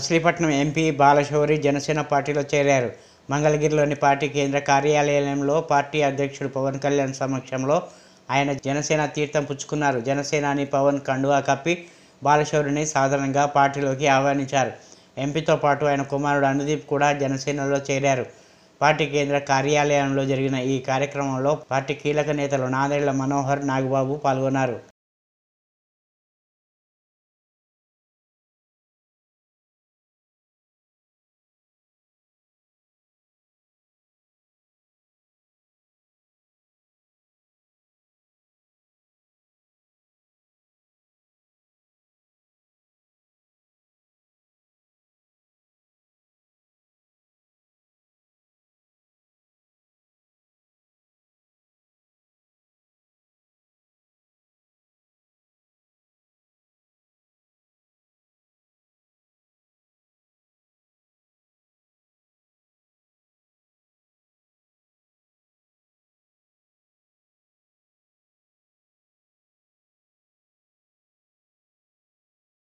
Machilipatnam MP Balashowry Janasena పార్టీలో చేరారు. మంగళగిరిలోని పార్టీ కేంద్ర కార్యాలయంలో పార్టీ అధ్యక్షుడు పవన్ కళ్యాణ్ సమక్షంలో ఆయన జనసేన తీర్థం పుచ్చుకున్నారు. జనసేనాని పవన్ కండువా కప్పి బాలశౌరిని సాధారణంగా పార్టీలోకి ఆహ్వానించారు. ఎంపీతో పాటు ఆయన కుమారుడు అనుదీప్ కూడా జనసేనలో చేరారు. పార్టీ కేంద్ర కార్యాలయంలో జరిగిన ఈ కార్యక్రమంలో పార్టీ కీలక నేతలు నాదెళ్ల మనోహర్, నాగబాబు పాల్గొన్నారు.